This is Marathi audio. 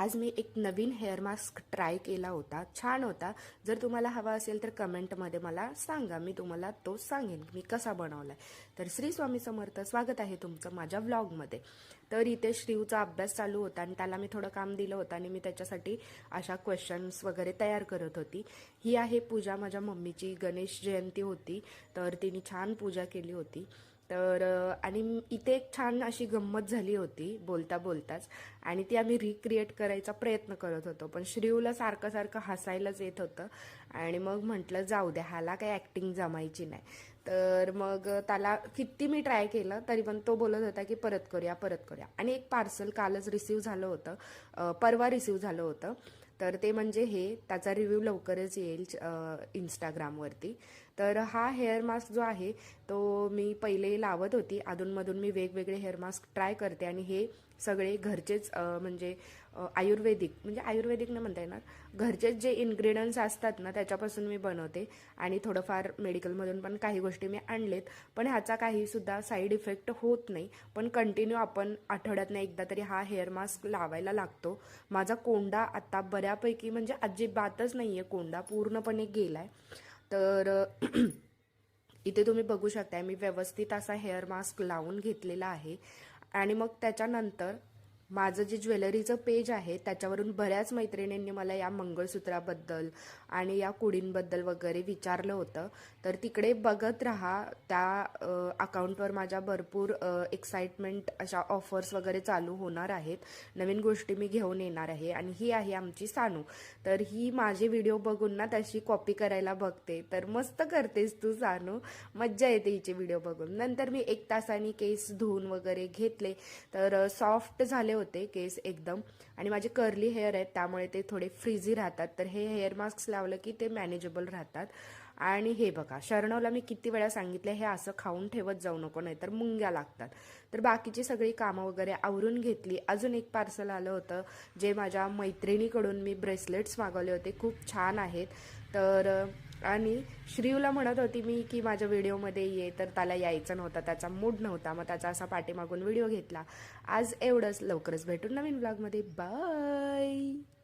आज मी एक नवीन हेअर मास्क ट्राय केला होता, छान होता. जर तुम्हाला हवा असेल तर कमेंटमध्ये मला सांगा, मी तुम्हाला तो सांगेन मी कसा बनवलाय. तर श्री स्वामी समर्थ, स्वागत आहे तुमचं माझ्या व्लॉगमध्ये. तर इथे श्रीवचा अभ्यास चालू होता आणि त्याला मी थोडं काम दिलं होतं आणि मी त्याच्यासाठी अशा क्वेश्चन्स वगैरे तयार करत होती. ही आहे पूजा माझ्या मम्मीची, गणेश जयंती होती तर तिने छान पूजा केली होती. तर आणि इथे एक छान अशी गंमत झाली होती बोलता बोलताच, आणि ती आम्ही रिक्रिएट करायचा प्रयत्न करत होतो, पण श्रीवला सारखं सारखं हसायलाच येत होतं. आणि मग म्हटलं जाऊ द्या, ह्याला काही ॲक्टिंग जमायची नाही. तर मग त्याला किती मी ट्राय केलं तरी पण तो बोलत होता की परत करूया परत करूया. आणि एक पार्सल कालच रिसीव झालं होतं, परवा रिसीव झालं होतं. तर ते म्हणजे हे, त्याचा रिव्ह्यू लवकरच येईल इंस्टाग्रामवरती. तर हा हेअर मास्क जो आहे तो मी पहिले लावत होती, अधूनमधून मी वेगवेगळे हेअर मास्क ट्राय करते आणि हे सगळे घरचेच म्हणजे आयुर्वेदिक, म्हणजे आयुर्वेदिक नाही म्हणता येणार, घरचेच जे इन्ग्रेडियंट्स असतात ना त्याच्यापासून मी बनवते. आणि थोडंफार मेडिकलमधून पण काही गोष्टी मी आणलेत, पण ह्याचा काहीसुद्धा साईड इफेक्ट होत नाही. पण कंटिन्यू आपण आठवड्यातनं एकदा तरी हा हेअर मास्क लावायला लागतो. माझा कोंडा आता बऱ्यापैकी, म्हणजे अजिबातच नाही आहे, कोंडा पूर्णपणे गेलाय. तर इथे तुम्ही बघू शकता मी व्यवस्थित असा हेअर मास्क लावून घेतलेला आहे. आणि मग त्याच्यानंतर माझं जे ज्वेलरीचं पेज आहे त्याच्यावरून बऱ्याच मैत्रिणींनी मला या मंगळसूत्राबद्दल आणि या कुडींबद्दल वगैरे विचारलं होतं. तर तिकडे बघत राहा, त्या अकाउंटवर माझ्या भरपूर एक्साइटमेंट अशा ऑफर्स वगैरे चालू होणार आहेत, नवीन गोष्टी मी घेऊन येणार आहे. आणि ही आहे आमची सानू. तर ही माझे व्हिडिओ बघून ना तशी कॉपी करायला बघते, तर मस्त करतेस तू सानू, मज्जा येते हिचे व्हिडिओ बघून. नंतर मी 1 तासाने केस धुवून वगैरे घेतले, तर सॉफ्ट झाले होते केस एकदम. आणि माझे कर्ली हेअर आहेत त्यामुळे ते थोडे फ्रीझी राहतात, तर हे हेअर मास्क लावलं की ते मॅनेजेबल राहतात. आणि हे बघा, शरणवला मी किती वेळा सांगितलं हे असं खाऊन ठेवत जाऊ नको, नाही तर मुंग्या लागतात. तर बाकीची सगळी कामं वगैरे आवरून घेतली. अजून एक पार्सल आलं होतं जे माझ्या मैत्रिणीकडून मी ब्रेसलेट्स मागवले होते, खूप छान आहेत. तर आणि श्रीवला म्हणत होती मी की माझ्या व्हिडिओमध्ये ये, तर त्याला यायचं नव्हतं, त्याचा मूड नव्हता, मग त्याचा असा पाठीमागून व्हिडिओ घेतला. आज एवढंच, लवकरच भेटून नवीन व्लॉगमध्ये. बाय.